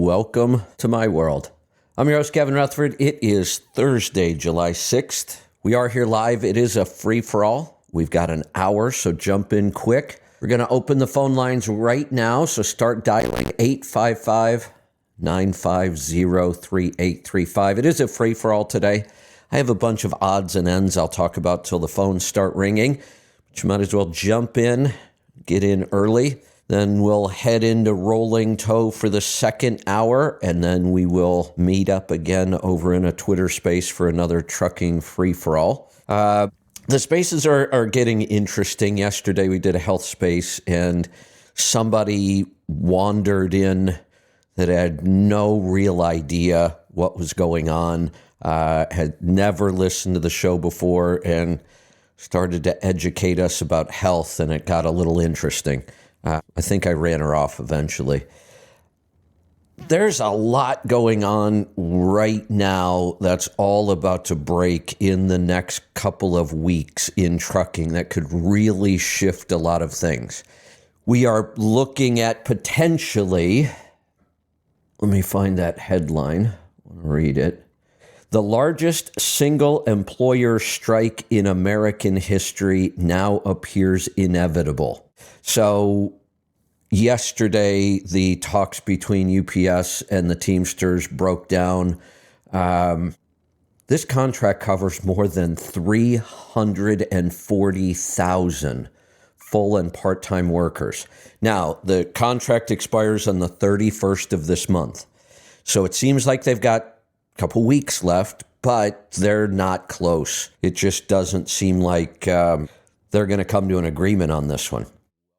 welcome to my world. I'm your host, Kevin Rutherford. It is Thursday, July 6th. We are here live. It is a free-for-all. We've got an hour, so jump in quick. We're going to open the phone lines right now, so start dialing 855-950-3835. It is a free-for-all today. I have a bunch of odds and ends I'll talk about till the phones start ringing, but you might as well jump in, get in early. Then we'll head into Rolling Toe for the second hour, and then we will meet up again over in a Twitter space for another trucking free-for-all. The spaces are getting interesting. Yesterday we did a health space, and somebody wandered in that had no real idea what was going on, had never listened to the show before, and started to educate us about health, and it got a little interesting. I think I ran her off eventually. There's a lot going on right now that's all about to break in the next couple of weeks in trucking that could really shift a lot of things. We are looking at potentially, let me find that headline, I want to read it. The largest single employer strike in American history now appears inevitable. So yesterday, the talks between UPS and the Teamsters broke down. This contract covers more than 340,000 full and part-time workers. Now, the contract expires on the 31st of this month. So it seems like they've got a couple weeks left, but they're not close. It just doesn't seem like they're going to come to an agreement on this one.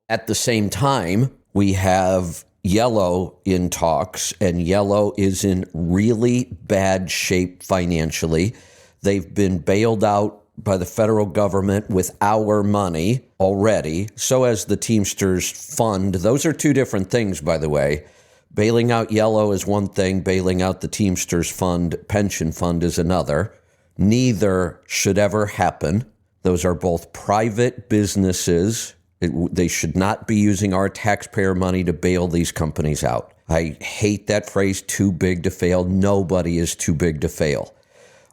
At the same time, we have Yellow in talks, and Yellow is in really bad shape financially. They've been bailed out by the federal government with our money already. So as the Teamsters Fund. Those are two different things, by the way. Bailing out Yellow is one thing. Bailing out the Teamsters Fund, pension fund, is another. Neither should ever happen. Those are both private businesses. They should not be using our taxpayer money to bail these companies out. I hate that phrase, too big to fail. Nobody is too big to fail.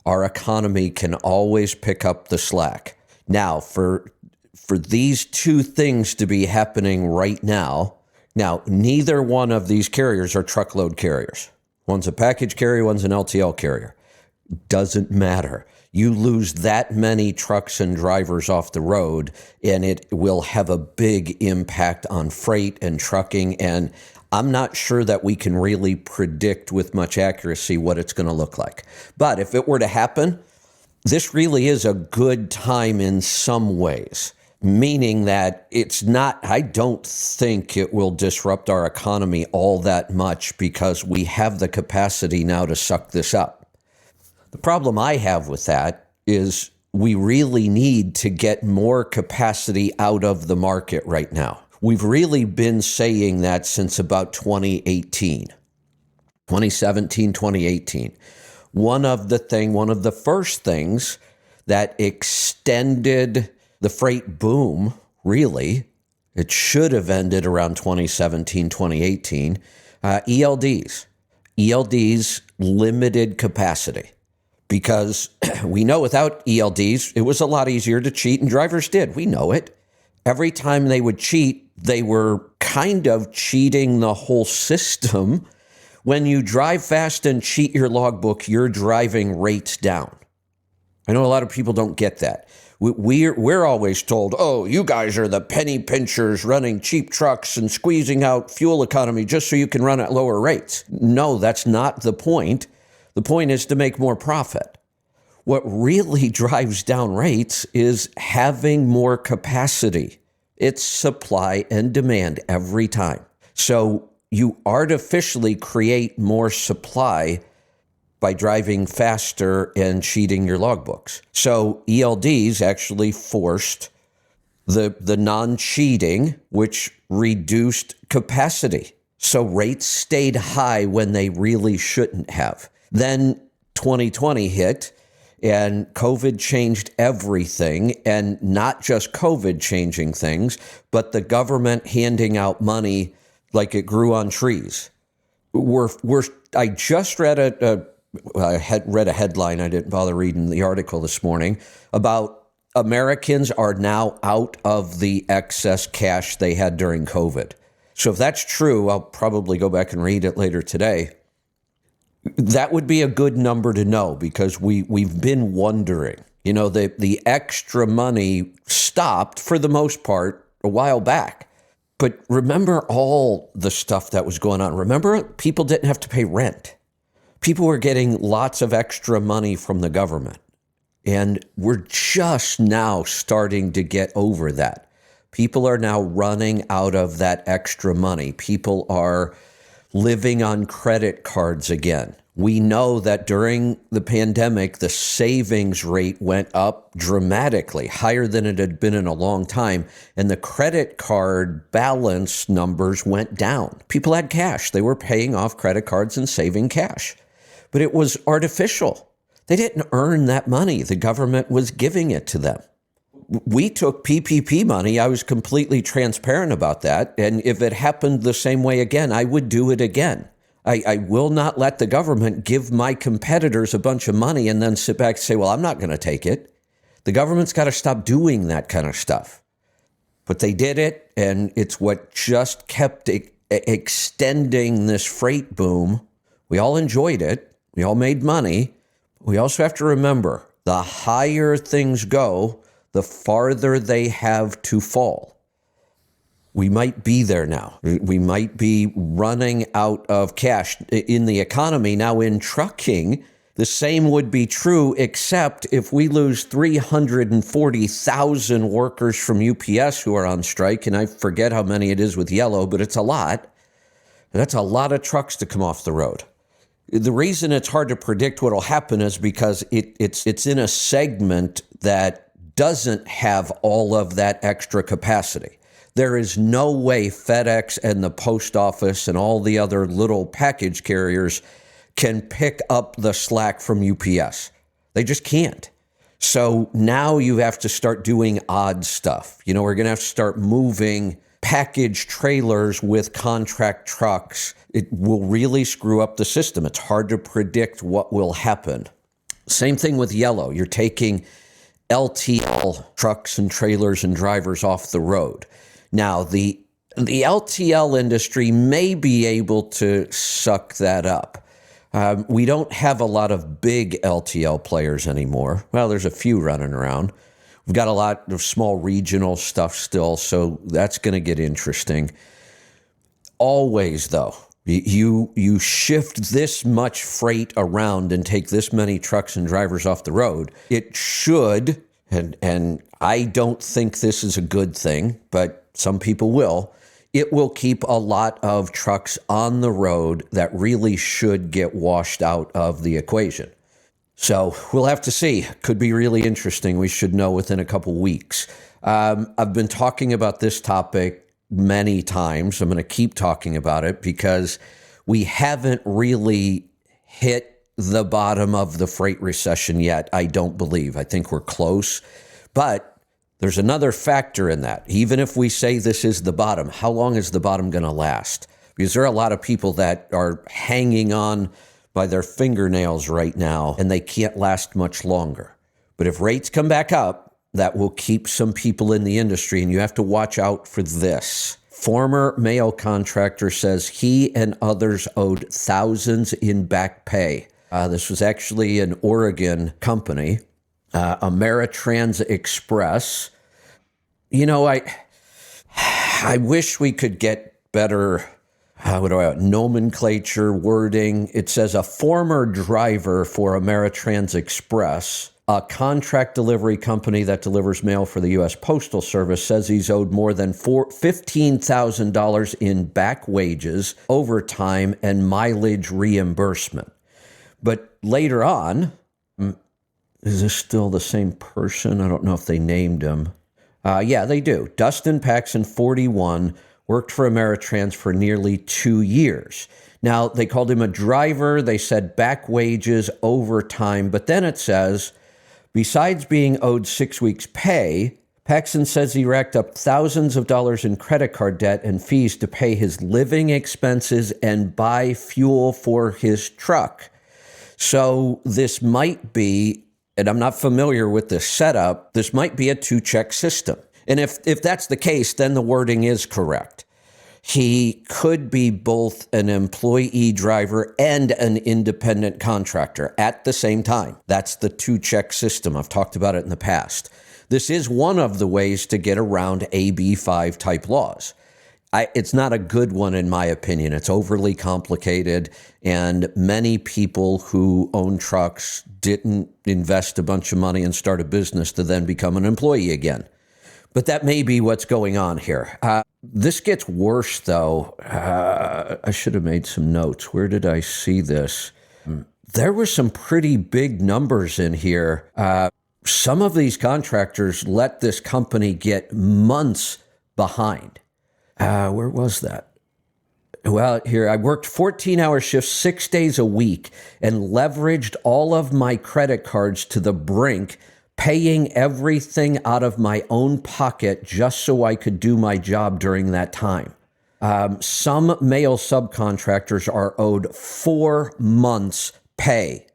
Our economy can always pick up the slack. Now, for these two things to be happening right now, neither one of these carriers are truckload carriers. One's a package carrier, one's an LTL carrier. Doesn't matter. You lose that many trucks and drivers off the road, and it will have a big impact on freight and trucking. And I'm not sure that we can really predict with much accuracy what it's going to look like. But if it were to happen, this really is a good time in some ways, meaning that it's not, I don't think it will disrupt our economy all that much because we have the capacity now to suck this up. The problem I have with that is we really need to get more capacity out of the market right now. We've really been saying that since about 2017, 2018. One of the first things that extended the freight boom, really, it should have ended around 2017, 2018, ELDs. ELDs limited capacity. Because we know without ELDs, it was a lot easier to cheat, and drivers did. We know it. Every time they would cheat, they were kind of cheating the whole system. When you drive fast and cheat your logbook, you're driving rates down. I know a lot of people don't get that. We're always told, oh, you guys are the penny pinchers running cheap trucks and squeezing out fuel economy just so you can run at lower rates. No, that's not the point. The point is to make more profit. What really drives down rates is having more capacity. It's supply and demand every time. So you artificially create more supply by driving faster and cheating your logbooks. So ELDs actually forced the non-cheating, which reduced capacity. So rates stayed high when they really shouldn't have. Then 2020 hit and COVID changed everything, and not just COVID changing things, but the government handing out money like it grew on trees. we're I just read I had read a headline. I didn't bother reading the article this morning about Americans are now out of the excess cash they had during COVID. So if that's true, I'll probably go back and read it later today. That would be a good number to know because we've been wondering. You know, the extra money stopped for the most part a while back. But remember all the stuff that was going on. Remember, people didn't have to pay rent. People were getting lots of extra money from the government. And we're just now starting to get over that. People are now running out of that extra money. People are living on credit cards again. We know that during the pandemic, the savings rate went up dramatically, higher than it had been in a long time. And the credit card balance numbers went down. People had cash. They were paying off credit cards and saving cash. But it was artificial. They didn't earn that money. The government was giving it to them. We took PPP money. I was completely transparent about that. And if it happened the same way again, I would do it again. I will not let the government give my competitors a bunch of money and then sit back and say, well, I'm not going to take it. The government's got to stop doing that kind of stuff. But they did it, and it's what just kept extending this freight boom. We all enjoyed it. We all made money. We also have to remember, the higher things go, the farther they have to fall. We might be there now. We might be running out of cash in the economy. Now in trucking, the same would be true, except if we lose 340,000 workers from UPS who are on strike, and I forget how many it is with Yellow, but it's a lot. That's a lot of trucks to come off the road. The reason it's hard to predict what will happen is because it's in a segment that doesn't have all of that extra capacity. There is no way FedEx and the post office and all the other little package carriers can pick up the slack from UPS. They just can't. So now you have to start doing odd stuff. You know, we're going to have to start moving package trailers with contract trucks. It will really screw up the system. It's hard to predict what will happen. Same thing with Yellow. You're taking LTL trucks and trailers and drivers off the road. Now, the LTL industry may be able to suck that up. We don't have a lot of big LTL players anymore. Well, there's a few running around. We've got a lot of small regional stuff still, so that's going to get interesting. Always, though, you shift this much freight around and take this many trucks and drivers off the road, it should, and I don't think this is a good thing, but some people will, it will keep a lot of trucks on the road that really should get washed out of the equation. So we'll have to see. Could be really interesting. We should know within a couple weeks. I've been talking about this topic many times. I'm going to keep talking about it because we haven't really hit the bottom of the freight recession yet, I don't believe. I think we're close. But there's another factor in that. Even if we say this is the bottom, how long is the bottom going to last? Because there are a lot of people that are hanging on by their fingernails right now, and they can't last much longer. But if rates come back up, that will keep some people in the industry, and you have to watch out for this. Former mail contractor says he and others owed thousands in back pay. This was actually an Oregon company, Ameritrans Express. You know, I wish we could get better nomenclature, wording. It says a former driver for Ameritrans Express, a contract delivery company that delivers mail for the U.S. Postal Service, says he's owed more than $15,000 in back wages, overtime, and mileage reimbursement. But later on, is this still the same person? I don't know if they named him. Yeah, they do. Dustin Paxson, 41, worked for Ameritrans for nearly 2 years. Now, they called him a driver. They said back wages, overtime. But then it says, besides being owed 6 weeks' pay, Paxson says he racked up thousands of dollars in credit card debt and fees to pay his living expenses and buy fuel for his truck. So this might be, and I'm not familiar with this setup, this might be a two-check system. And if that's the case, then the wording is correct. He could be both an employee driver and an independent contractor at the same time. That's the two-check system. I've talked about it in the past. This is one of the ways to get around AB5 type laws. It's not a good one, in my opinion. It's overly complicated, and many people who own trucks didn't invest a bunch of money and start a business to then become an employee again. But that may be what's going on here. This gets worse, though. I should have made some notes. Where did I see this? There were some pretty big numbers in here. Some of these contractors let this company get months behind. Where was that? Well, here, I worked 14-hour shifts 6 days a week and leveraged all of my credit cards to the brink, paying everything out of my own pocket just so I could do my job during that time. Some male subcontractors are owed 4 months' pay.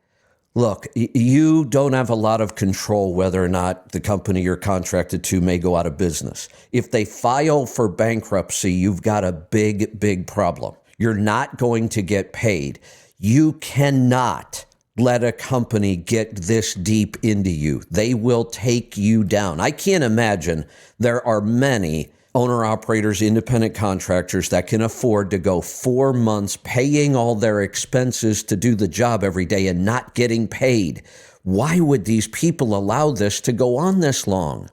Look, you don't have a lot of control whether or not the company you're contracted to may go out of business. If they file for bankruptcy, you've got a big, big problem. You're not going to get paid. You cannot let a company get this deep into you. They will take you down. I can't imagine there are many owner-operators, independent contractors that can afford to go 4 months paying all their expenses to do the job every day and not getting paid. Why would these people allow this to go on this long?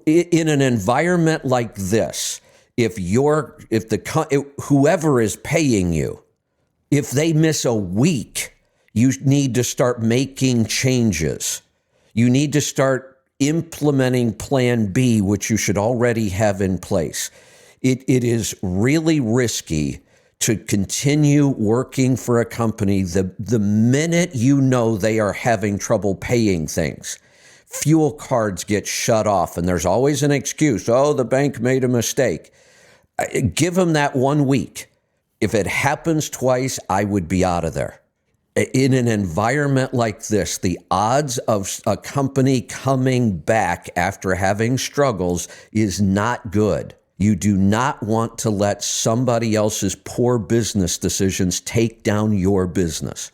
In an environment like this, whoever is paying you, if they miss a week, you need to start making changes. You need to start implementing Plan B, which you should already have in place. It is really risky to continue working for a company the minute you know they are having trouble paying things. Fuel cards get shut off, and there's always an excuse. Oh, the bank made a mistake. Give them that 1 week. If it happens twice, I would be out of there. In an environment like this, the odds of a company coming back after having struggles is not good. You do not want to let somebody else's poor business decisions take down your business.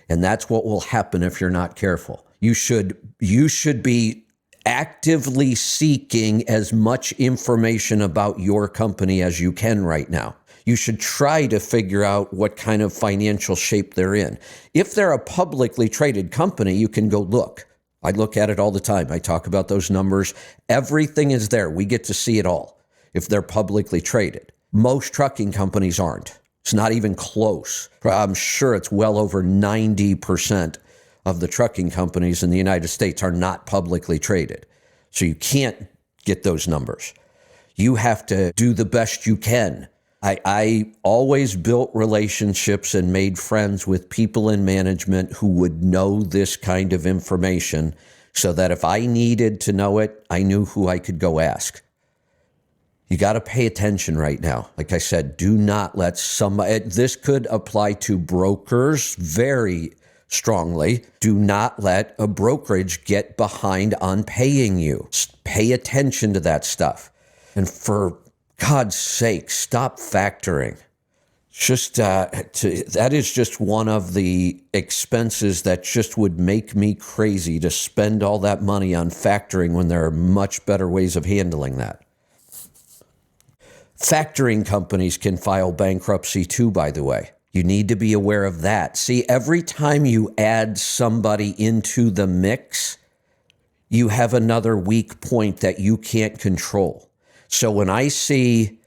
And that's what will happen if you're not careful. You should be actively seeking as much information about your company as you can right now. You should try to figure out what kind of financial shape they're in. If they're a publicly traded company, you can go look. I look at it all the time. I talk about those numbers. Everything is there. We get to see it all if they're publicly traded. Most trucking companies aren't. It's not even close. I'm sure it's well over 90% of the trucking companies in the United States are not publicly traded. So you can't get those numbers. You have to do the best you can. I always built relationships and made friends with people in management who would know this kind of information so that if I needed to know it, I knew who I could go ask. You got to pay attention right now. Like I said, do not let somebody, this could apply to brokers very strongly. Do not let a brokerage get behind on paying you. Pay attention to that stuff. And for God's sake, stop factoring. That is just one of the expenses that just would make me crazy to spend all that money on factoring when there are much better ways of handling that. Factoring companies can file bankruptcy too, by the way. You need to be aware of that. See, every time you add somebody into the mix, you have another weak point that you can't control. So when I see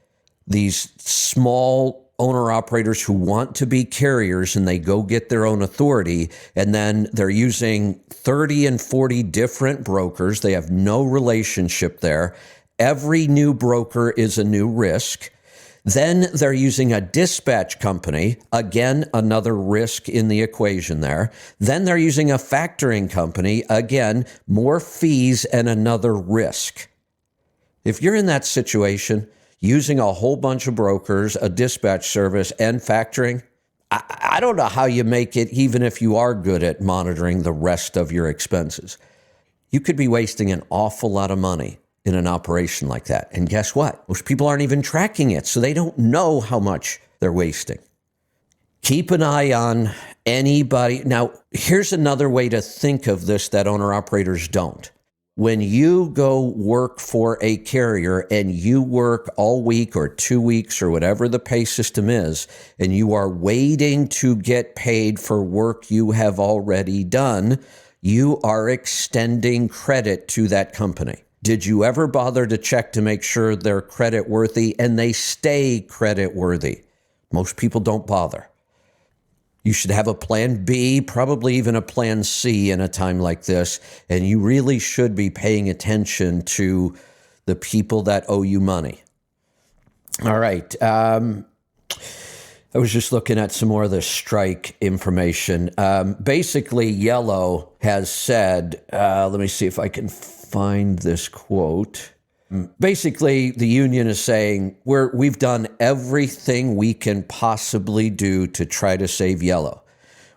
these small owner-operators who want to be carriers and they go get their own authority, and then they're using 30 and 40 different brokers, they have no relationship there. Every new broker is a new risk. Then they're using a dispatch company, again, another risk in the equation there. Then they're using a factoring company, again, more fees and another risk. If you're in that situation, using a whole bunch of brokers, a dispatch service, and factoring, I don't know how you make it, even if you are good at monitoring the rest of your expenses. You could be wasting an awful lot of money in an operation like that. And guess what? Most people aren't even tracking it, so they don't know how much they're wasting. Keep an eye on anybody. Now, here's another way to think of this that owner-operators don't. When you go work for a carrier and you work all week or 2 weeks or whatever the pay system is, and you are waiting to get paid for work you have already done, you are extending credit to that company. Did you ever bother to check to make sure they're credit worthy and they stay credit worthy? Most people don't bother. You should have a plan B, probably even a plan C in a time like this. And you really should be paying attention to the people that owe you money. All right. I was just looking at some more of the strike information. Basically, Yellow has said, let me see if I can find this quote. Basically, the union is saying we've done everything we can possibly do to try to save Yellow.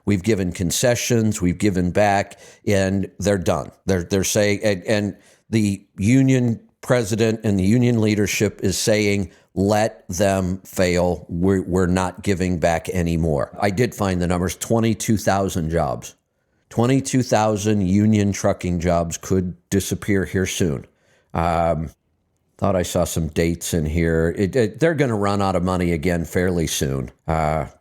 We've given concessions, we've given back, and they're done. They're saying, and the union president and the union leadership is saying, let them fail. We're not giving back anymore. I did find the numbers, 22,000 jobs. 22,000 union trucking jobs could disappear here soon. Thought I saw some dates in here. They're going to run out of money again fairly soon.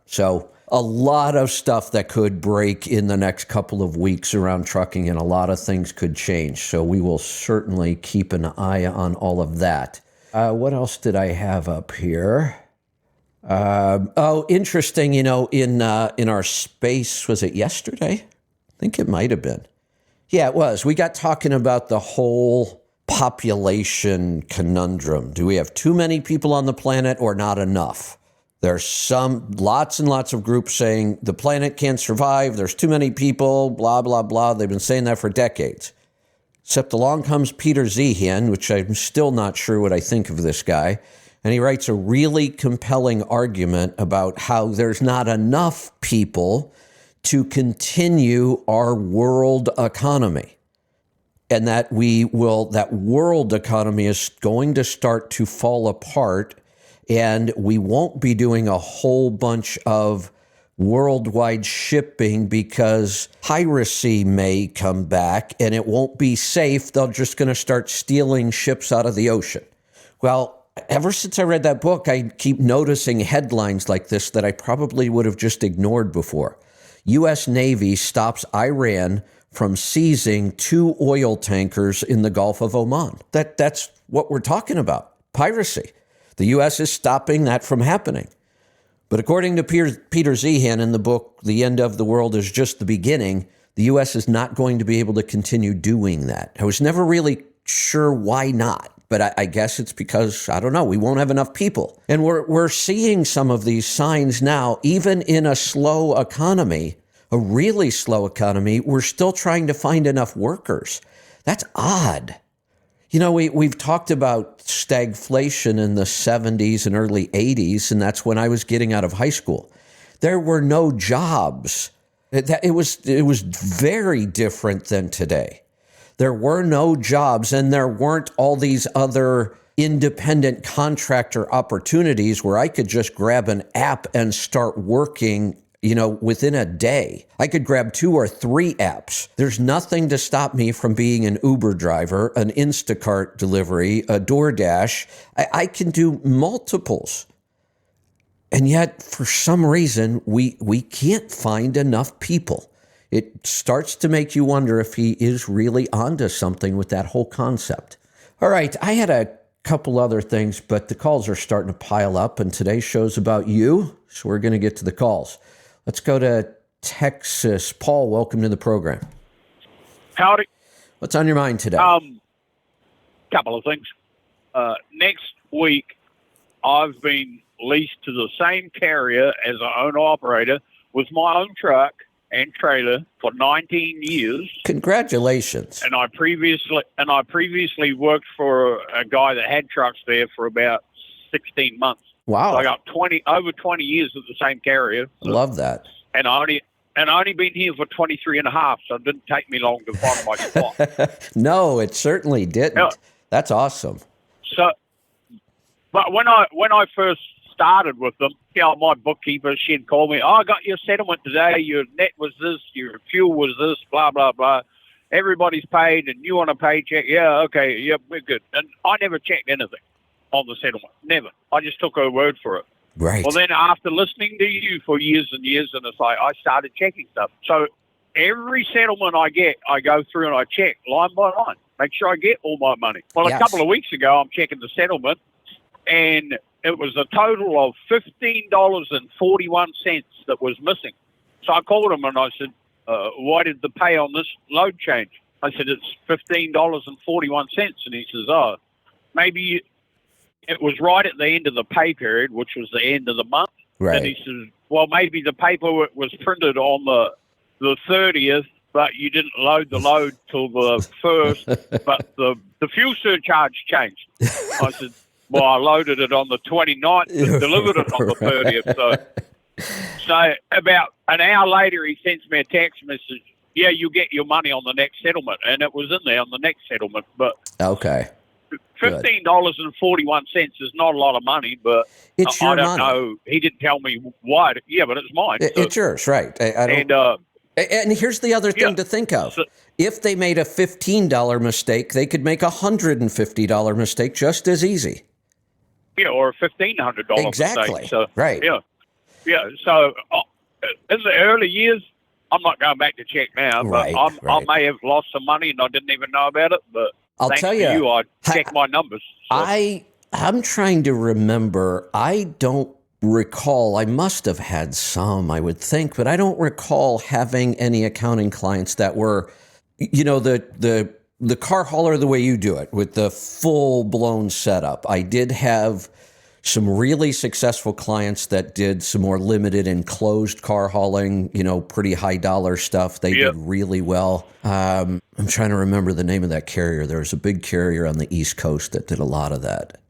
So a lot of stuff that could break in the next couple of weeks around trucking, and a lot of things could change. So we will certainly keep an eye on all of that. What else did I have up here? Interesting. In our space, was it yesterday? I think it might have been. Yeah, it was. We got talking about the whole population conundrum. Do we have too many people on the planet or not enough? There's lots and lots of groups saying the planet can't survive. There's too many people, blah, blah, blah. They've been saying that for decades. Except along comes Peter Zeihan, which I'm still not sure what I think of this guy. And he writes a really compelling argument about how there's not enough people to continue our world economy. And that that world economy is going to start to fall apart, and we won't be doing a whole bunch of worldwide shipping because piracy may come back and it won't be safe. They're just going to start stealing ships out of the ocean. Well, ever since I read that book, I keep noticing headlines like this that I probably would have just ignored before. U.S. Navy stops Iran from seizing 2 oil tankers in the Gulf of Oman. That's what we're talking about, piracy. The U.S. is stopping that from happening. But according to Peter Zeihan in the book, The End of the World is Just the Beginning, the U.S. is not going to be able to continue doing that. I was never really sure why not, but I guess it's because, I don't know, we won't have enough people. And we're seeing some of these signs now, even in a slow economy, a really slow economy, we're still trying to find enough workers. That's odd. We've talked about stagflation in the 70s and early 80s, and that's when I was getting out of high school. There were no jobs. It was very different than today. There were no jobs, and there weren't all these other independent contractor opportunities where I could just grab an app and start working within a day. I could grab 2 or 3 apps. There's nothing to stop me from being an Uber driver, an Instacart delivery, a DoorDash. I can do multiples. And yet, for some reason, we can't find enough people. It starts to make you wonder if he is really onto something with that whole concept. All right, I had a couple other things, but the calls are starting to pile up, and today's show's about you, so we're going to get to the calls. Let's go to Texas. Paul, welcome to the program. Howdy. What's on your mind today? Couple of things. Next week, I've been leased to the same carrier as an owner-operator with my own truck, and trailer for 19 years. Congratulations. And I previously worked for a guy that had trucks there for about 16 months. Wow. So I got over 20 years at the same carrier. Love that. And I only been here for 23 and a half, so it didn't take me long to find my spot. No, it certainly didn't. Yeah. That's awesome. So, but when I first started with them, my bookkeeper, she'd call me, I got your settlement today, your net was this, your fuel was this, blah, blah, blah. Everybody's paid and you want a paycheck. Yeah, okay, yep, we're good. And I never checked anything on the settlement. Never. I just took her word for it. Right. Well, then after listening to you for years and years, and it's like I started checking stuff. So every settlement I get, I go through and I check line by line, make sure I get all my money. Well, Yes. A couple of weeks ago, I'm checking the settlement, and it was a total of $15.41 that was missing. So I called him and I said, why did the pay on this load change? I said, it's $15.41. And he says, oh, maybe it was right at the end of the pay period, which was the end of the month. Right. And he says, well, maybe the paperwork was printed on the 30th, but you didn't load the load till the 1st, but the fuel surcharge changed. I said, well, I loaded it on the 29th and delivered it on the 30th. So about an hour later, he sends me a text message, yeah, you get your money on the next settlement. And it was in there on the next settlement. But okay. $15.41 is not a lot of money, but It's I your don't money. know. He didn't tell me why. Yeah, but it's mine. It's yours, right? I don't. And here's the other thing to think of. If they made a $15 mistake, they could make a $150 mistake just as easy. Yeah, or a $1,500 Exactly. mistake. So, right. Yeah. So in the early years, I'm not going back to check now, but Right. I may have lost some money and I didn't even know about it. But I'll thanks tell to you, I checked my numbers. So. I'm trying to remember. I don't recall. I must have had some, I would think, but I don't recall having any accounting clients that were, the car hauler the way you do it with the full blown setup. I did have some really successful clients that did some more limited and closed car hauling, pretty high dollar stuff. They did really well. I'm trying to remember the name of that carrier. There was a big carrier on the East Coast that did a lot of that.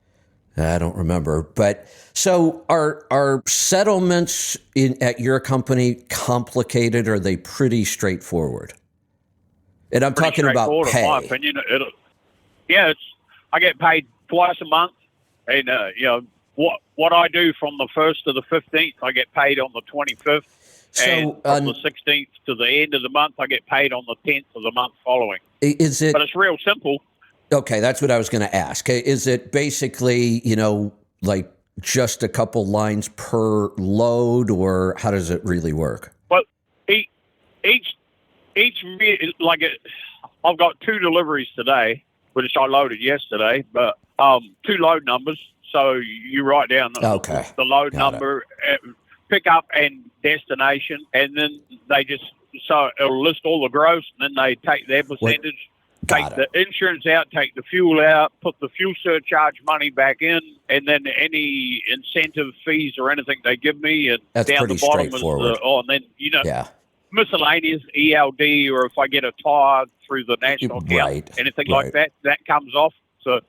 I don't remember. But so are settlements at your company complicated, or are they pretty straightforward? And I'm talking about pay. In my opinion, I get paid twice a month, and what I do from the 1st to the 15th, I get paid on the 25th, and from the 16th to the end of the month, I get paid on the 10th of the month following. Is it? But it's real simple. Okay, that's what I was going to ask. Is it basically, like just a couple lines per load, or how does it really work? Well, I've got 2 deliveries today, which I loaded yesterday, but 2 load numbers. So you write down the load number, pick up and destination, and then so it'll list all the gross, and then they take their percentage, take the insurance out, take the fuel out, put the fuel surcharge money back in, and then any incentive fees or anything they give me, and that's down pretty the bottom straightforward. and then miscellaneous ELD, or if I get a tire through the national account, anything like that comes off. So,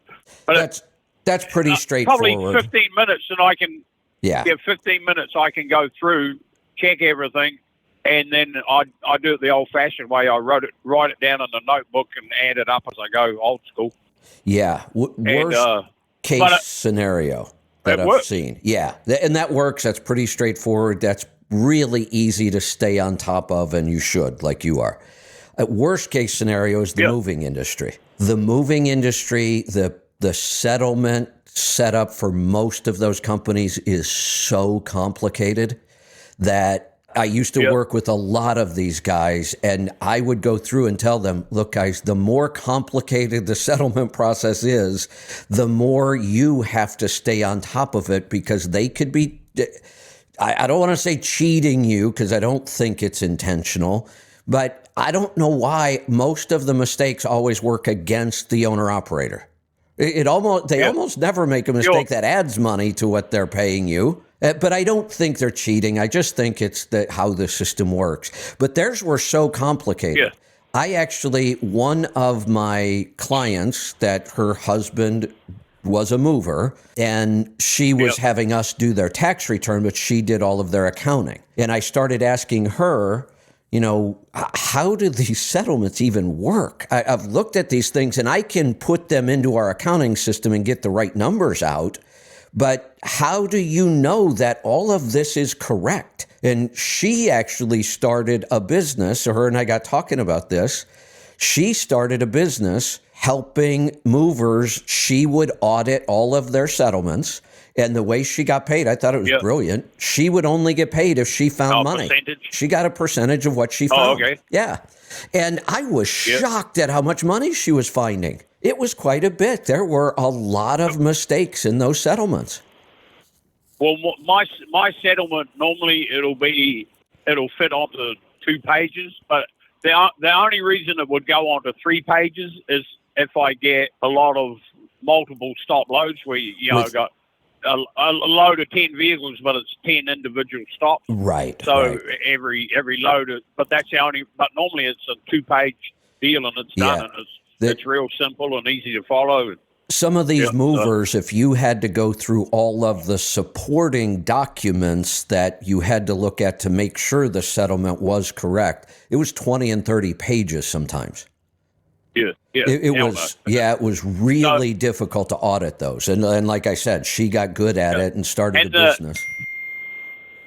but that's pretty straightforward. Probably 15 minutes, and I can 15 minutes. I can go through, check everything, and then I do it the old-fashioned way. I write it down in the notebook and add it up as I go, old school. Yeah, worst case scenario that I've seen. Yeah, and that works. That's pretty straightforward. That's really easy to stay on top of, and you should, like you are. Worst case scenario is the moving industry. The moving industry, the settlement setup for most of those companies is so complicated that I used to work with a lot of these guys, and I would go through and tell them, look, guys, the more complicated the settlement process is, the more you have to stay on top of it, because they could be, I don't want to say cheating you, because I don't think it's intentional, but I don't know why most of the mistakes always work against the owner-operator. They almost never make a mistake that adds money to what they're paying you. But I don't think they're cheating. I just think it's how the system works. But theirs were so complicated. Yeah. One of my clients, that her husband was a mover, and she was having us do their tax return, but she did all of their accounting. And I started asking her, how do these settlements even work? I've looked at these things and I can put them into our accounting system and get the right numbers out. But how do you know that all of this is correct? And she actually started a business, her and I got talking about this. She started a business helping movers. She would audit all of their settlements. And the way she got paid, I thought it was brilliant. She would only get paid if she found money. Percentage? She got a percentage of what she found. Oh, okay. Yeah. And I was shocked at how much money she was finding. It was quite a bit. There were a lot of mistakes in those settlements. Well, my settlement, normally it'll fit onto 2 pages, but the only reason it would go onto 3 pages is if I get a lot of multiple stop loads where got a load of 10 vehicles, but it's 10 individual stops. Right. So every load, but that's the only. But normally it's a 2-page deal, and it's done, and it's real simple and easy to follow. Some of these movers, if you had to go through all of the supporting documents that you had to look at to make sure the settlement was correct, it was 20 and 30 pages sometimes. It was really difficult to audit those. And like I said, she got good at it and started a business.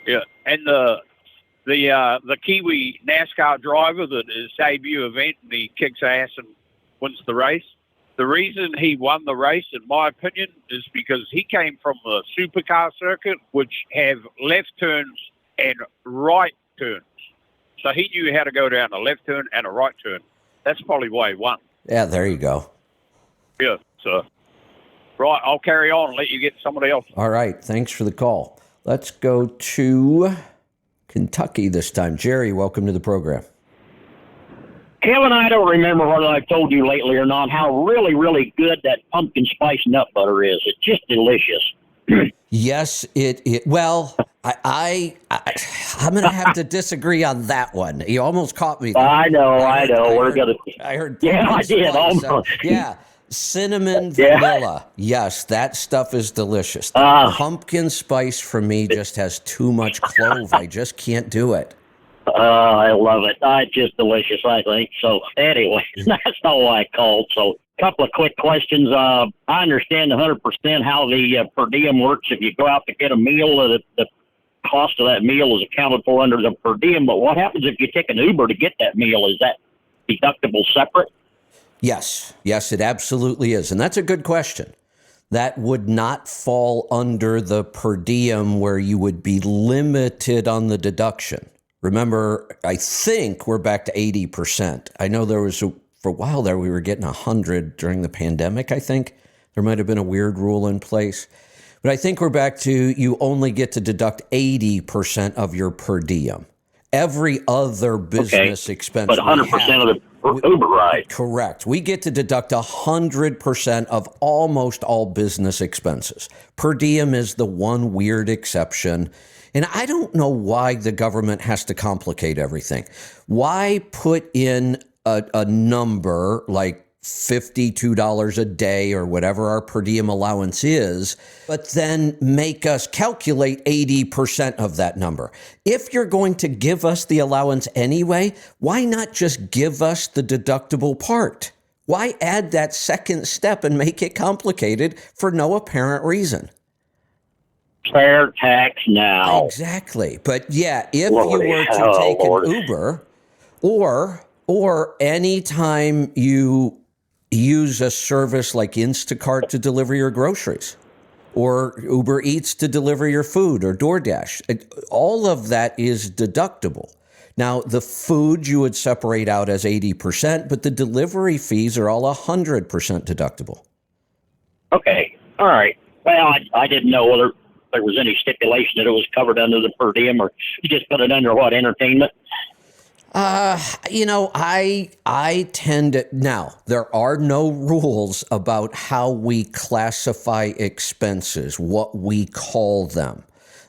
Yeah. And the Kiwi NASCAR driver that is debut event, and he kicks ass and wins the race. The reason he won the race, in my opinion, is because he came from the supercar circuit, which have left turns and right turns. So he knew how to go down a left turn and a right turn. That's probably why he won. Yeah, there you go. Yeah, so, right, I'll carry on and let you get somebody else. All right, thanks for the call. Let's go to Kentucky this time. Jerry, welcome to the program. Kevin, I don't remember whether I've told you lately or not how really, really good that pumpkin spice nut butter is. It's just delicious. Yes, well, I'm going to have to disagree on that one. You almost caught me there. I know. We're going to. I heard. Yeah, I did. Almost. Cinnamon, vanilla. Yes, that stuff is delicious. The pumpkin spice for me just has too much clove. I just can't do it. I love it. It's just delicious, I think. So anyway, that's all I called. So a couple of quick questions. I understand 100% how the per diem works. If you go out to get a meal, the cost of that meal is accounted for under the per diem. But what happens if you take an Uber to get that meal? Is that deductible separate? Yes, it absolutely is. And that's a good question. That would not fall under the per diem where you would be limited on the deduction. Remember, I think we're back to 80%. I know there was for a while there, we were getting 100 during the pandemic, I think. There might have been a weird rule in place. But I think we're back to you only get to deduct 80% of your per diem. Every other business expense. But 100% of the Uber ride. Correct. We get to deduct 100% of almost all business expenses. Per diem is the one weird exception. And I don't know why the government has to complicate everything. Why put in a number like $52 a day or whatever our per diem allowance is, but then make us calculate 80% of that number? If you're going to give us the allowance anyway, why not just give us the deductible part? Why add that second step and make it complicated for no apparent reason? Fair tax now. Exactly. But yeah, if you were to take an Uber or anytime you use a service like Instacart to deliver your groceries or Uber Eats to deliver your food or DoorDash, all of that is deductible. Now, the food you would separate out as 80%, but the delivery fees are all 100% deductible. Okay. All right. Well, I didn't know whether there was any stipulation that it was covered under the per diem, or you just put it under what, entertainment? I tend to, now, there are no rules about how we classify expenses, what we call them.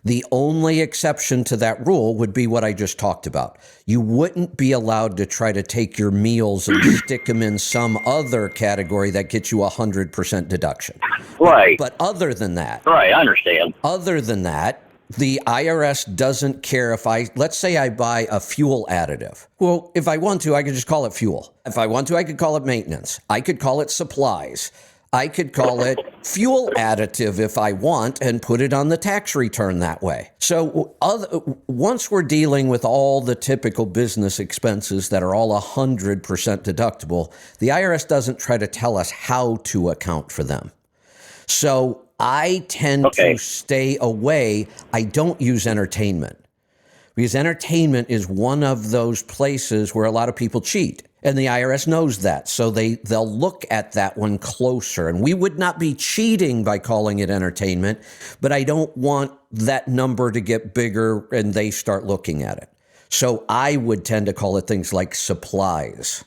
The only exception to that rule would be what I just talked about. You wouldn't be allowed to try to take your meals and stick them in some other category that gets you 100% deduction. Right. But other than that. Right, I understand. Other than that, the IRS doesn't care let's say I buy a fuel additive. Well, if I want to, I could just call it fuel. If I want to, I could call it maintenance. I could call it supplies. I could call it fuel additive if I want and put it on the tax return that way. So once we're dealing with all the typical business expenses that are all 100% deductible, the IRS doesn't try to tell us how to account for them. So I tend to stay away. I don't use entertainment because entertainment is one of those places where a lot of people cheat. And the IRS knows that, so they'll look at that one closer. And we would not be cheating by calling it entertainment, but I don't want that number to get bigger and they start looking at it. So I would tend to call it things like supplies.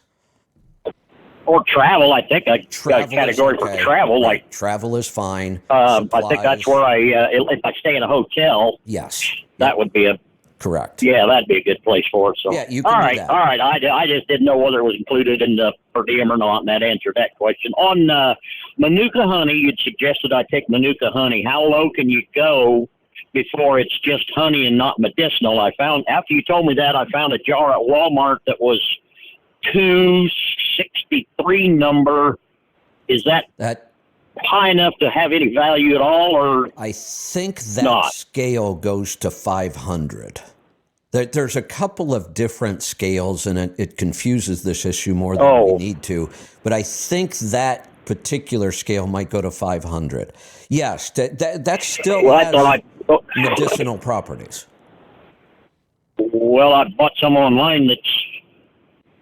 Or travel, I think a category for travel. Like travel is fine. I think that's where if I stay in a hotel. Yes. That would be correct. Yeah, that'd be a good place for it. So yeah, you can do that. All right. I just didn't know whether it was included in the per diem or not, and that answered that question. On Manuka honey, you'd suggested I take Manuka honey. How low can you go before it's just honey and not medicinal? After you told me that, I found a jar at Walmart that was 263 number. Is that high enough to have any value at all, or I think that scale goes to 500. There's a couple of different scales, and it confuses this issue more than we need to. But I think that particular scale might go to 500. Yes, that still has medicinal properties. Well, I bought some online that's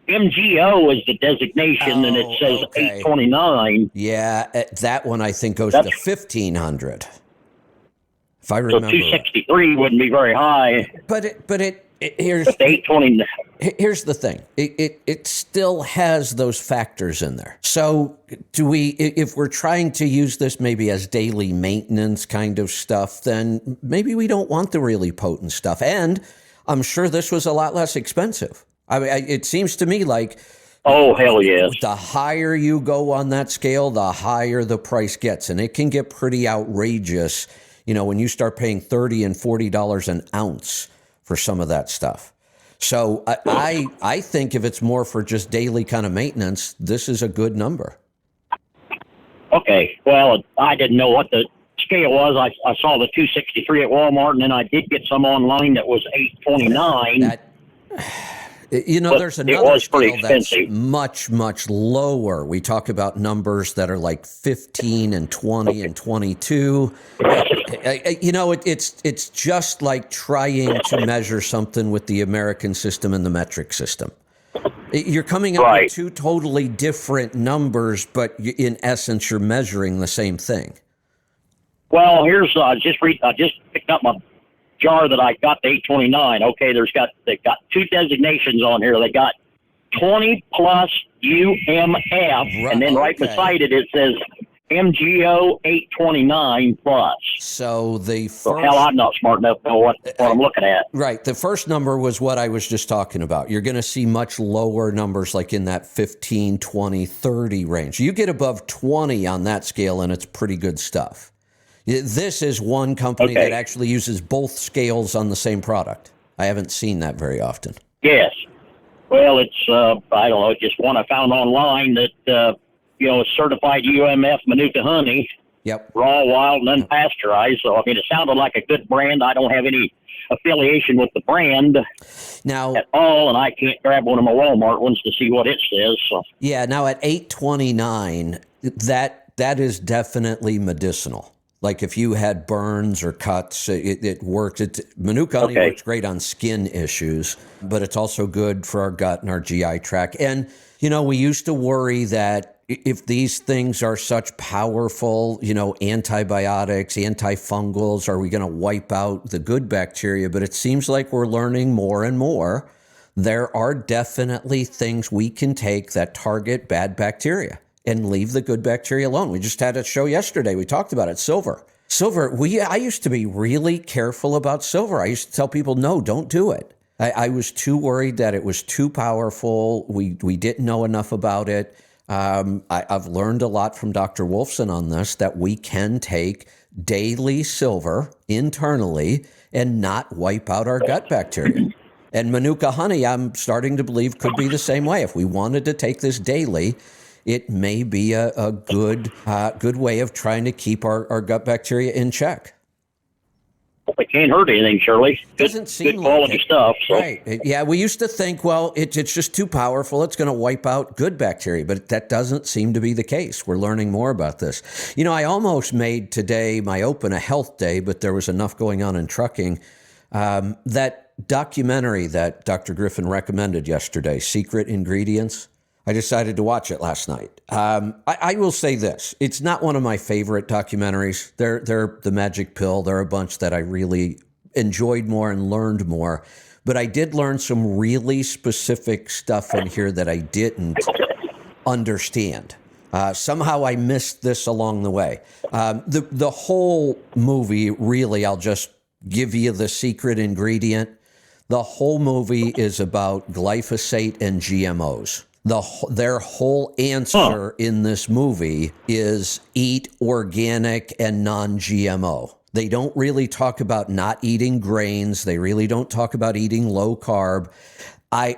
MGO is the designation, and it says 829. Yeah, that one I think goes to 1,500. If I remember, so 263 wouldn't be very high. But here's 829. Here's the thing: it still has those factors in there. So if we're trying to use this maybe as daily maintenance kind of stuff, then maybe we don't want the really potent stuff. And I'm sure this was a lot less expensive. I mean, it seems to me like, hell yes. The higher you go on that scale, the higher the price gets. And it can get pretty outrageous, when you start paying $30 and $40 an ounce for some of that stuff. So I think if it's more for just daily kind of maintenance, this is a good number. Okay. Well, I didn't know what the scale was. I saw the 263 at Walmart, and then I did get some online that was 829. There's another scale that's much, much lower. We talk about numbers that are like 15 and 20 and 22. It's just like trying to measure something with the American system and the metric system. You're coming up with two totally different numbers, but in essence, you're measuring the same thing. Well, here's I just picked up my jar that I got, the 829. Okay, they've got two designations on here. They got 20 plus UMF, and then right beside it says MGO 829 plus. So hell, I'm not smart enough to know what I'm looking at. Right. The first number was what I was just talking about. You're going to see much lower numbers like in that 15, 20, 30 range. You get above 20 on that scale, and it's pretty good stuff. This is one company that actually uses both scales on the same product. I haven't seen that very often. Yes. Well, it's, I don't know, just one I found online that, is certified UMF Manuka honey. Yep. Raw, wild, and unpasteurized. So, it sounded like a good brand. I don't have any affiliation with the brand now at all, and I can't grab one of my Walmart ones to see what it says. So. Yeah, now at $8.29, that is definitely medicinal. Like if you had burns or cuts, it works. Manuka honey works great on skin issues, but it's also good for our gut and our GI tract. And, we used to worry that if these things are such powerful, antibiotics, antifungals, are we going to wipe out the good bacteria? But it seems like we're learning more and more. There are definitely things we can take that target bad bacteria and leave the good bacteria alone. We just had a show yesterday. We talked about it, silver. Silver, I used to be really careful about silver. I used to tell people, no, don't do it. I was too worried that it was too powerful. We didn't know enough about it. I've learned a lot from Dr. Wolfson on this, that we can take daily silver internally and not wipe out our gut bacteria. And Manuka honey, I'm starting to believe, could be the same way. If we wanted to take this daily, it may be a good way of trying to keep our gut bacteria in check. It can't hurt anything, Shirley. Doesn't seem good quality like stuff. So. Right. Yeah, we used to think, well, it's just too powerful. It's going to wipe out good bacteria, but that doesn't seem to be the case. We're learning more about this. You know, I almost made today my open a health day, but there was enough going on in trucking. That documentary that Dr. Griffin recommended yesterday, Secret Ingredients, I decided to watch it last night. I will say this. It's not one of my favorite documentaries. They're The Magic Pill. There are a bunch that I really enjoyed more and learned more. But I did learn some really specific stuff in here that I didn't understand. Somehow I missed this along the way. The whole movie, really, I'll just give you the secret ingredient. The whole movie is about glyphosate and GMOs. Their whole answer in this movie is eat organic and non-GMO. They don't really talk about not eating grains. They really don't talk about eating low carb.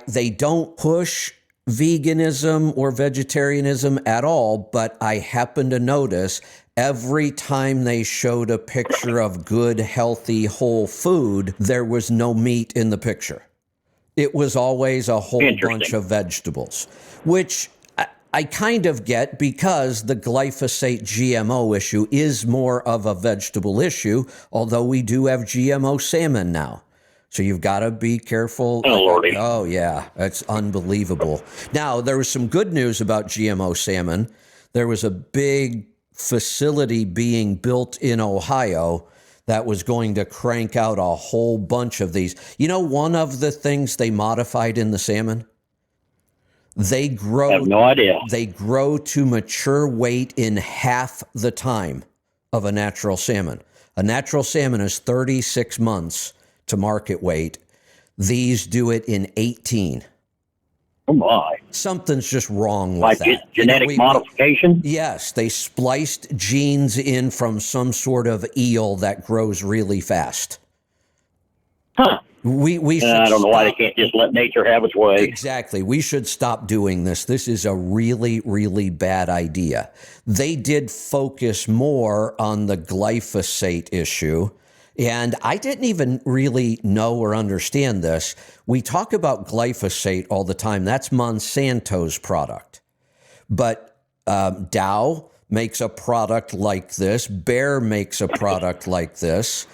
They don't push veganism or vegetarianism at all, but I happen to notice every time they showed a picture of good, healthy, whole food, there was no meat in the picture. It was always a whole bunch of vegetables, which I kind of get because the glyphosate GMO issue is more of a vegetable issue, although we do have GMO salmon now. So you've got to be careful. Oh, Lordy. Oh, yeah. That's unbelievable. Now, there was some good news about GMO salmon. There was a big facility being built in Ohio that was going to crank out a whole bunch of these. You know, one of the things they modified in the salmon, they grow. I have no idea. They grow to mature weight in half the time of a natural salmon. A natural salmon is 36 months to market weight. These do it in 18. Oh, my. Something's just wrong with like that. Like genetic modification? Yes, they spliced genes in from some sort of eel that grows really fast. Huh. We should I don't know why stop. they can't just let nature have its way. Exactly. We should stop doing this. This is a really, really bad idea. They did focus more on the glyphosate issue. And I didn't even really know or understand this. We talk about glyphosate all the time. That's Monsanto's product. But Dow makes a product like this. Bayer makes a product like this.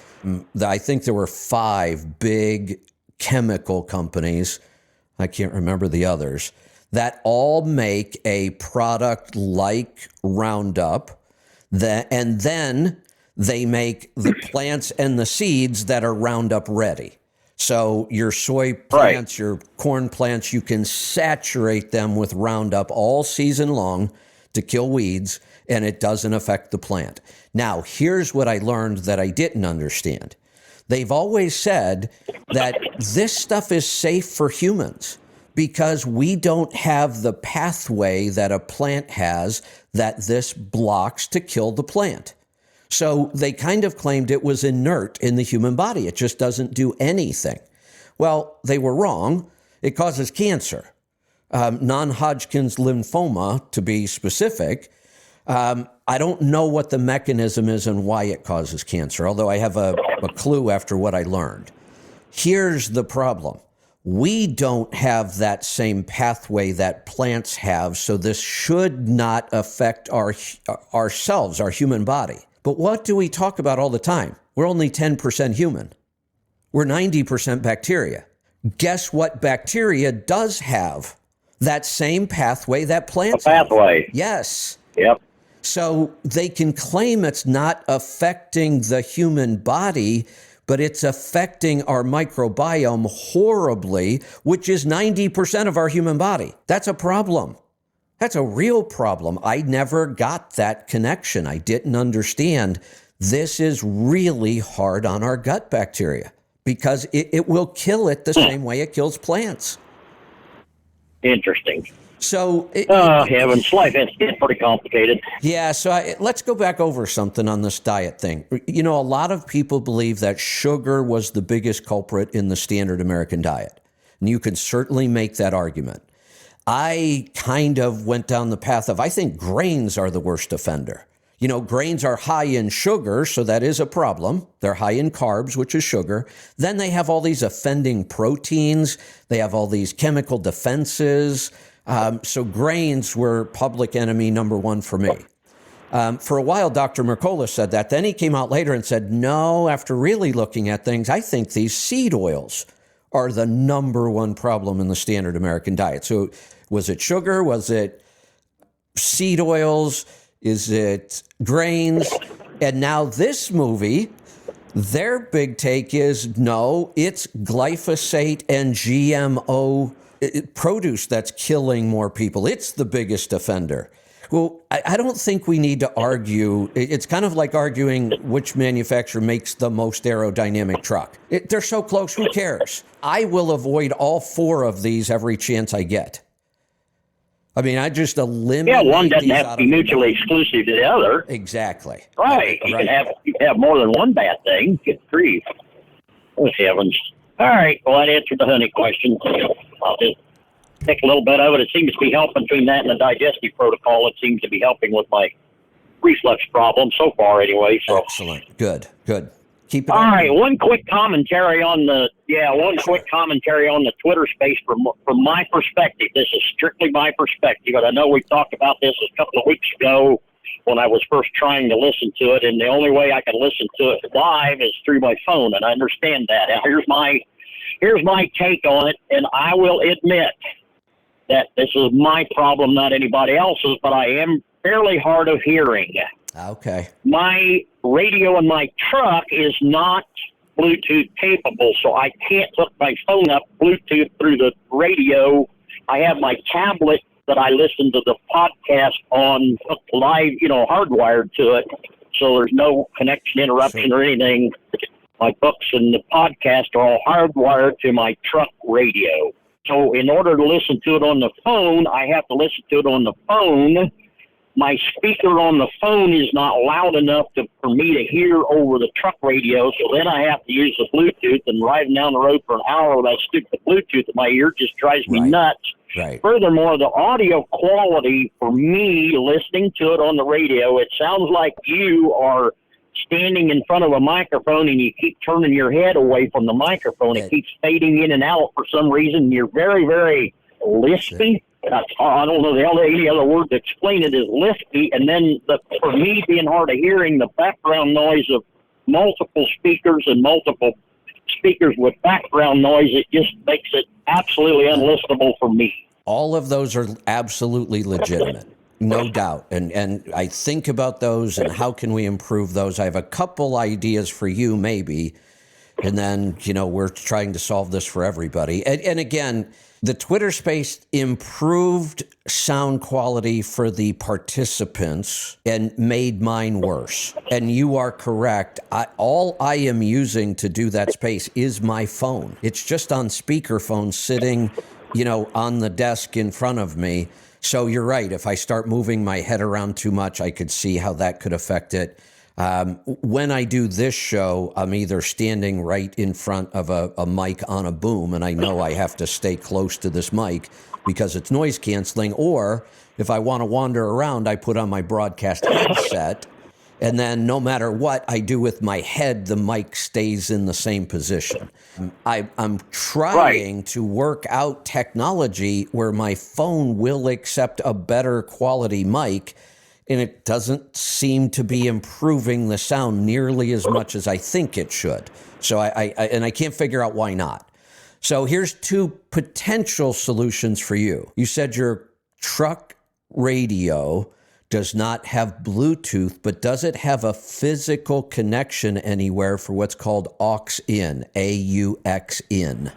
I think there were 5 big chemical companies, I can't remember the others, that all make a product like Roundup. And then they make the plants and the seeds that are Roundup ready. So your soy plants, your corn plants, you can saturate them with Roundup all season long to kill weeds, and it doesn't affect the plant. Now, here's what I learned that I didn't understand. They've always said that this stuff is safe for humans because we don't have the pathway that a plant has that this blocks to kill the plant. So they kind of claimed it was inert in the human body. It just doesn't do anything. Well, they were wrong. It causes cancer, non-Hodgkin's lymphoma, to be specific. I don't know what the mechanism is and why it causes cancer, although I have a clue after what I learned. Here's the problem. We don't have that same pathway that plants have, so this should not affect ourselves, our human body. But what do we talk about all the time? We're only 10% human. We're 90% bacteria. Guess what bacteria does have that same pathway that plants have? Pathway. Yes. Yep. So they can claim it's not affecting the human body, but it's affecting our microbiome horribly, which is 90% of our human body. That's a problem. That's a real problem. I never got that connection. I didn't understand This is really hard on our gut bacteria because it will kill it the same way it kills plants. Interesting. So, heavens, life is pretty complicated. Yeah, so let's go back over something on this diet thing. You know, a lot of people believe that sugar was the biggest culprit in the standard American diet. And you can certainly make that argument. I kind of went down the path of, I think grains are the worst offender. You know, grains are high in sugar, so that is a problem. They're high in carbs, which is sugar. Then they have all these offending proteins. They have all these chemical defenses. So grains were public enemy number one for me. For a while, Dr. Mercola said that. Then he came out later and said, no, after really looking at things, I think these seed oils are the number one problem in the standard American diet. So was it sugar? Was it seed oils? Is it grains? And now this movie, their big take is, no, it's glyphosate and GMO produce that's killing more people. It's the biggest offender. Well, I don't think we need to argue. It's kind of like arguing which manufacturer makes the most aerodynamic truck. They're so close, who cares? I will avoid all four of these every chance I get. I mean, I just eliminate. Yeah, one doesn't have to be mutually exclusive to the other. Exactly. Right. You can have more than one bad thing. Good grief. Oh, heavens. All right. Well, that answered the honey question. I'll just take a little bit of it. It seems to be helping between that and the digestive protocol. It seems to be helping with my reflux problem so far anyway. So. Excellent. Good. Keep it all up. Right. One quick commentary on the Twitter space from my perspective. This is strictly my perspective, but I know we talked about this a couple of weeks ago when I was first trying to listen to it, and the only way I can listen to it live is through my phone, and I understand that. Now, here's my take on it, and I will admit that this is my problem, not anybody else's, but I am fairly hard of hearing. Okay. My radio in my truck is not Bluetooth capable, so I can't hook my phone up Bluetooth through the radio. I have my tablet that I listen to the podcast on live, hardwired to it, so there's no connection interruption or anything. My books and the podcast are all hardwired to my truck radio. So in order to listen to it on the phone, I have to listen to it on the phone. My speaker on the phone is not loud enough for me to hear over the truck radio, so then I have to use the Bluetooth, and riding down the road for an hour with that stupid Bluetooth in my ear just drives me nuts. Right. Furthermore, the audio quality for me listening to it on the radio, it sounds like you are standing in front of a microphone and you keep turning your head away from the microphone. It keeps fading in and out for some reason. You're very, very lispy. I don't know any other word to explain it, is lispy. And then for me being hard of hearing, the background noise of multiple speakers and multiple speakers with background noise, it just makes it absolutely unlistenable for me. All of those are absolutely legitimate. No doubt. And I think about those and how can we improve those. I have a couple ideas for you, maybe. And then, we're trying to solve this for everybody. And again, the Twitter space improved sound quality for the participants and made mine worse. And you are correct. All I am using to do that space is my phone. It's just on speakerphone sitting, on the desk in front of me. So you're right. If I start moving my head around too much, I could see how that could affect it. When I do this show, I'm either standing right in front of a mic on a boom, and I know I have to stay close to this mic because it's noise canceling, or if I want to wander around, I put on my broadcast headset, and then no matter what I do with my head, the mic stays in the same position. I'm trying to work out technology where my phone will accept a better quality mic, and it doesn't seem to be improving the sound nearly as much as I think it should. So I can't figure out why not. So here's two potential solutions for you. You said your truck radio does not have Bluetooth, but does it have a physical connection anywhere for what's called aux-in, AUX-in?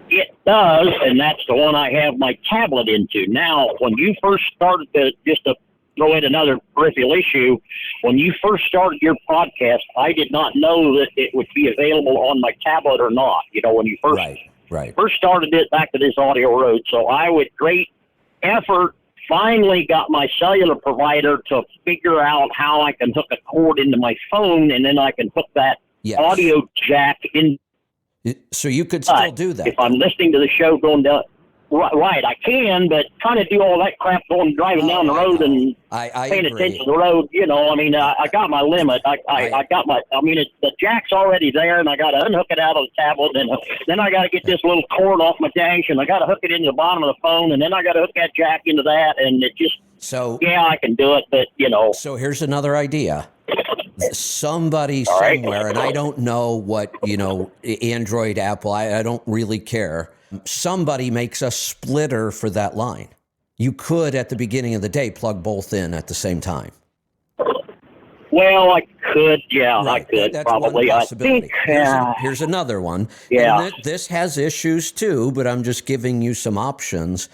It does, and that's the one I have my tablet into. Now, when you first started just a throw in another peripheral issue. When you first started your podcast, I did not know that it would be available on my tablet or not. When you first started it back to this Audio Road. So I, with great effort, finally got my cellular provider to figure out how I can hook a cord into my phone, and then I can hook that audio jack in. So you could still do that. If I'm listening to the show going down, right, I can, but trying to do all that crap driving down the road and paying attention to the road, I got my limit. The jack's already there, and I got to unhook it out of the tablet, and then I got to get this little cord off my dash, and I got to hook it into the bottom of the phone, and then I got to hook that jack into that, and it just, I can do it, but, So here's another idea. Somebody somewhere, and I don't know what, Android, Apple, I don't really care. Somebody makes a splitter for that line. You could, at the beginning of the day, plug both in at the same time. Well, I could, Right. I could That's probably. one possibility. I think, here's another one. Yeah. And this has issues too, but I'm just giving you some options.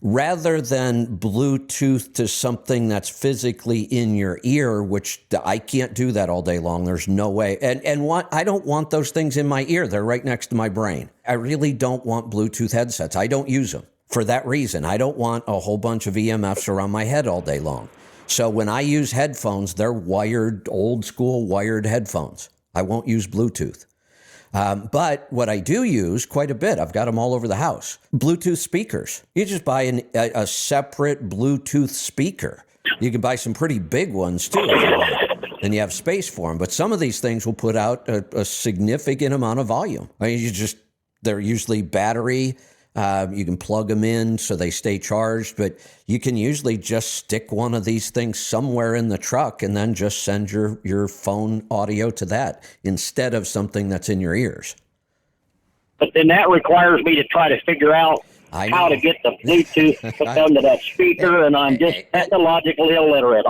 Rather than Bluetooth to something that's physically in your ear, which I can't do that all day long. There's no way. And I don't want those things in my ear. They're right next to my brain. I really don't want Bluetooth headsets. I don't use them for that reason. I don't want a whole bunch of EMFs around my head all day long. So when I use headphones, they're wired, old school wired headphones. I won't use Bluetooth. But what I do use quite a bit, I've got them all over the house, Bluetooth speakers. You just buy a separate Bluetooth speaker. You can buy some pretty big ones too, if you want, and you have space for them. But some of these things will put out a significant amount of volume. They're usually battery. You can plug them in so they stay charged, but you can usually just stick one of these things somewhere in the truck and then just send your phone audio to that instead of something that's in your ears. But then that requires me to try to figure out how to get the Bluetooth hooked onto that speaker, and I'm just technologically illiterate.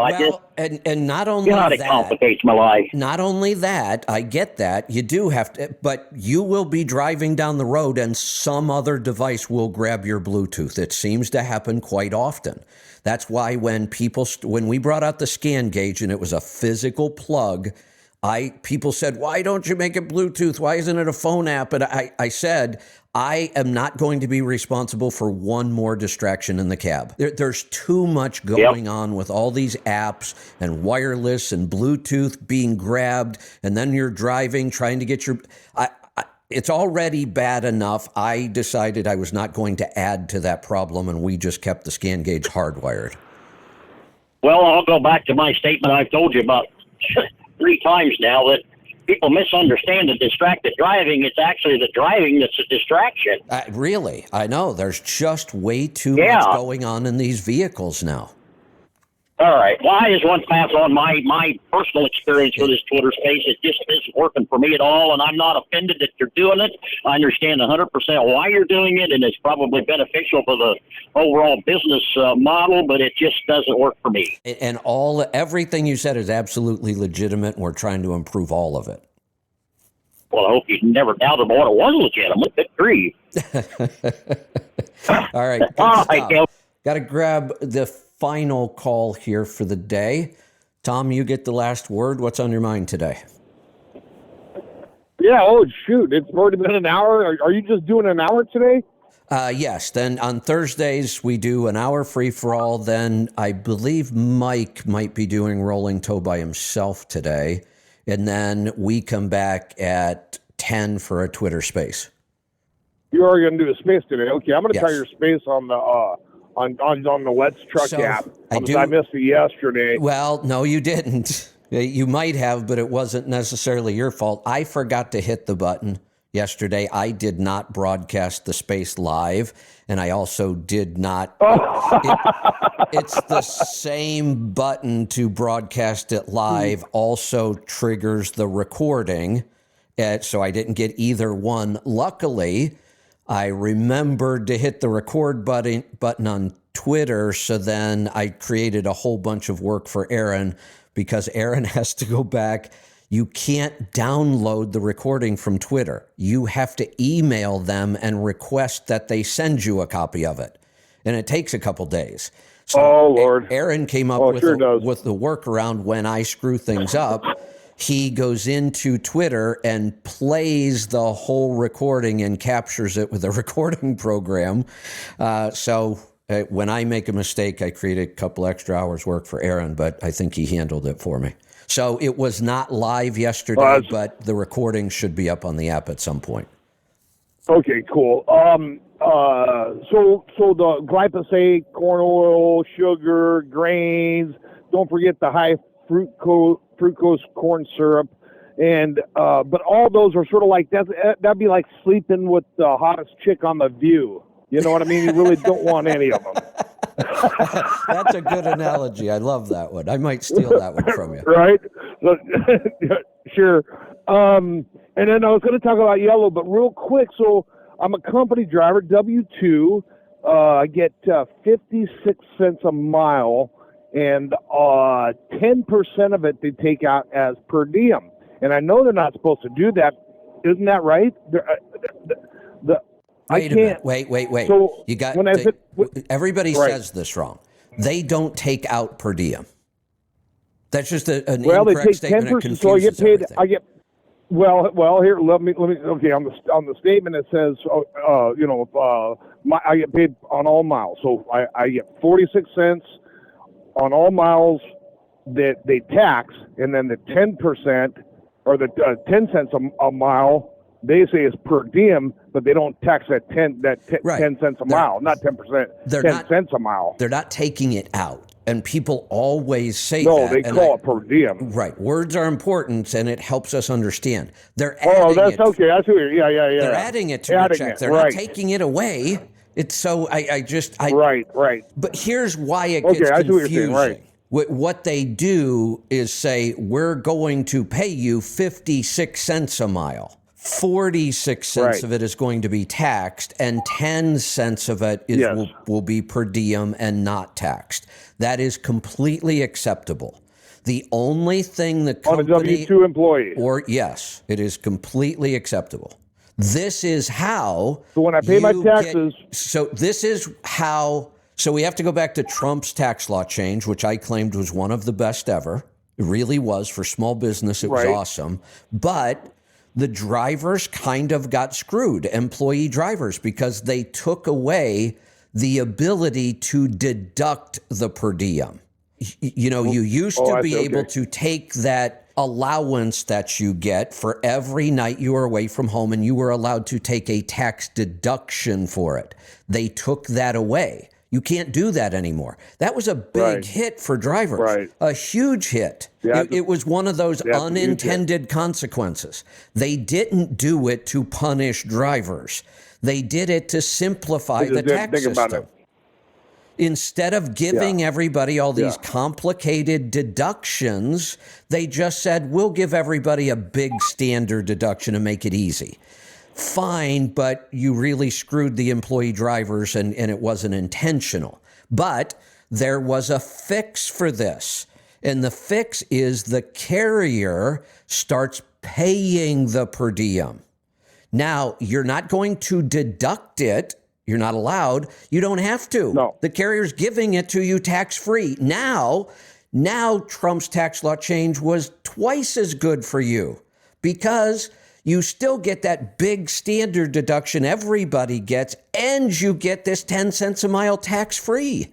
And not only that, it complicates my life. Not only that, I get that. You do have to, but you will be driving down the road and some other device will grab your Bluetooth. It seems to happen quite often. That's why when we brought out the scan gauge and it was a physical plug, people said, why don't you make it Bluetooth? Why isn't it a phone app? And I said, I am not going to be responsible for one more distraction in the cab. There's too much going on with all these apps and wireless and Bluetooth being grabbed, and then you're driving, trying to get it's already bad enough. I decided I was not going to add to that problem, and we just kept the scan gauge hardwired. Well, I'll go back to my statement I've told you about 3 times now, that people misunderstand the distracted driving. It's actually the driving that's a distraction. Really? I know. There's just way too much going on in these vehicles now. All right. Well, I just want to pass on my personal experience with this Twitter space. It just isn't working for me at all, and I'm not offended that you're doing it. I understand 100% why you're doing it, and it's probably beneficial for the overall business model, but it just doesn't work for me. And everything you said is absolutely legitimate, and we're trying to improve all of it. Well, I hope you never doubted what it was legitimate. Good grief. All right. All right, got to grab the final call here for the day. Tom, you get the last word. What's on your mind today? Yeah, shoot. It's already been an hour. Are you just doing an hour today? Yes. Then on Thursdays, we do an hour free-for-all. Then I believe Mike might be doing Rolling Toe by himself today. And then we come back at 10 for a Twitter space. You are going to do a space today. Okay, I'm going to try your space on the on the Let's Truck app. I missed it yesterday. Well, no, you didn't. You might have, but it wasn't necessarily your fault. I forgot to hit the button yesterday. I did not broadcast the space live, and I also did not. It's the same button to broadcast it live also triggers the recording, so I didn't get either one. Luckily, I remembered to hit the record button on Twitter, so then I created a whole bunch of work for Aaron because Aaron has to go back. You can't download the recording from Twitter. You have to email them and request that they send you a copy of it. And it takes a couple days. So Lord. Aaron came up with the workaround when I screw things up. He goes into Twitter and plays the whole recording and captures it with a recording program. So when I make a mistake, I create a couple extra hours work for Aaron, but I think he handled it for me. So it was not live yesterday, but the recording should be up on the app at some point. Okay, cool. So the glyphosate, corn oil, sugar, grains. Don't forget the high fructose corn syrup, and but all those are sort of like that'd be like sleeping with the hottest chick on The View. You know what I mean? You really don't want any of them. That's a good analogy. I love that one. I might steal that one from you. Right? Sure. And then I was going to talk about yellow, but real quick. So I'm a company driver, W-2. I get 56 cents a mile, and 10% of it they take out as per diem. And I know they're not supposed to do that. Isn't that right? Wait a minute. Wait. So you got when everybody right. says this wrong. They don't take out per diem. That's just an well, incorrect they take statement. 10%. So I get paid. Everything. I get well. Here, let me. Okay, on the statement it says, I get paid on all miles. So I get 46 cents on all miles that they tax, and then the 10% or the 10 cents a mile. They say is per diem, but they don't tax that 10 cents a mile, not 10%. 10 cents a mile. They're not taking it out, and people always say no, that. No, they call it per diem. Right, words are important, and it helps us understand. They're adding that's okay. That's weird. Yeah. They're adding it to your check. They're not taking it away. It's so Right. But here's why it gets confusing. I see what you're saying, right. What they do is say we're going to pay you 56 cents a mile. 46 cents of it is going to be taxed, and 10 cents of it will be per diem and not taxed. That is completely acceptable. The only thing the company... On a W-2 employee. Yes, it is completely acceptable. This is how... So when I pay my taxes... So we have to go back to Trump's tax law change, which I claimed was one of the best ever. It really was. For small business, it was awesome. But... the drivers kind of got screwed, employee drivers, because they took away the ability to deduct the per diem. You used to be able to take that allowance that you get for every night you were away from home, and you were allowed to take a tax deduction for it. They took that away. You can't do that anymore. That was a big hit for drivers, a huge hit. Yeah, it was one of those unintended consequences. They didn't do it to punish drivers. They did it to simplify the tax system. Instead of giving everybody all these complicated deductions, they just said, we'll give everybody a big standard deduction and make it easy. Fine, but you really screwed the employee drivers, and it wasn't intentional. But there was a fix for this. And the fix is the carrier starts paying the per diem. Now, you're not going to deduct it. You're not allowed. You don't have to. No. The carrier's giving it to you tax-free. Now Trump's tax law change was twice as good for you, because you still get that big standard deduction everybody gets, and you get this 10 cents a mile tax-free.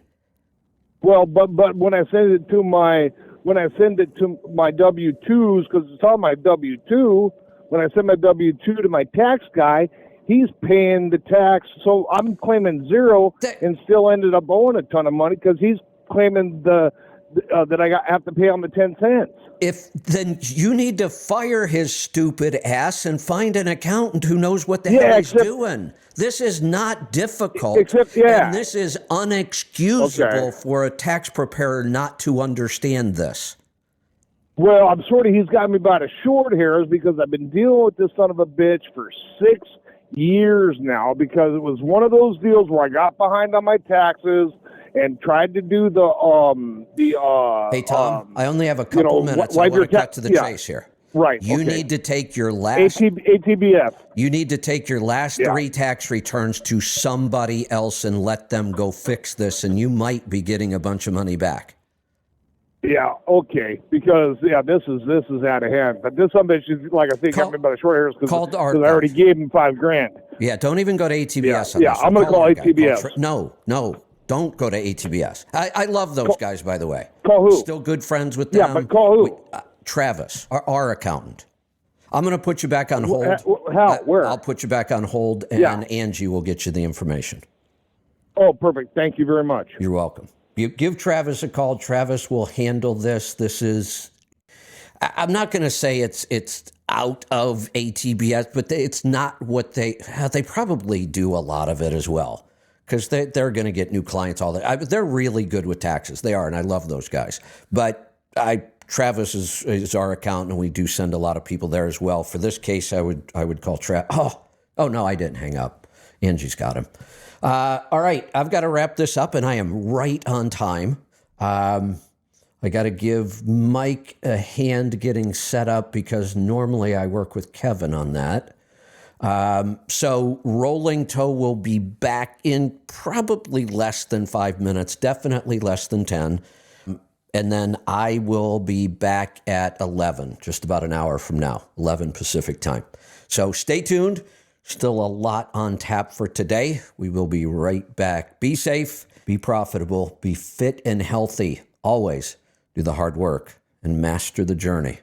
Well, but when I send it to my W-2s, because it's on my W-2, when I send my W-2 to my tax guy, he's paying the tax. So I'm claiming zero and still ended up owing a ton of money because he's claiming that I have to pay on the 10 cents. Then you need to fire his stupid ass and find an accountant who knows what the hell he's doing. This is not difficult. And this is unexcusable for a tax preparer not to understand this. Well, he's got me by the short hairs because I've been dealing with this son of a bitch for 6 years now, because it was one of those deals where I got behind on my taxes and tried to do Hey, Tom, I only have a couple minutes. I want to cut to the chase here. Right. You okay. need to take your last ATBS. You need to take your last 3 tax returns to somebody else and let them go fix this, and you might be getting a bunch of money back. Yeah, okay. Because this is out of hand. But this somebody should, like I think, got me by the short hairs because I already gave him $5,000. Yeah, don't even go to ATBS. Yeah, I'm going to call ATBS. No, don't go to ATBS. I love those guys, by the way. Call who? Still good friends with them. Yeah, but call who? Travis, our accountant. I'm going to put you back on hold. How? Where? I'll put you back on hold, and Angie will get you the information. Oh, perfect. Thank you very much. You're welcome. You give Travis a call. Travis will handle this. This is, I'm not going to say it's out of ATBS, but it's not what they probably do a lot of it as well, because they're going to get new clients all the. They're really good with taxes. They are, and I love those guys. But Travis is our accountant, and we do send a lot of people there as well. For this case, I would call Travis. Oh no, I didn't hang up. Angie's got him. All right, I've got to wrap this up, and I am right on time. I got to give Mike a hand getting set up because normally I work with Kevin on that. So Rolling Toe will be back in probably less than 5 minutes, definitely less than 10. And then I will be back at 11, just about an hour from now, 11 Pacific time. So stay tuned. Still a lot on tap for today. We will be right back. Be safe, be profitable, be fit and healthy. Always do the hard work and master the journey.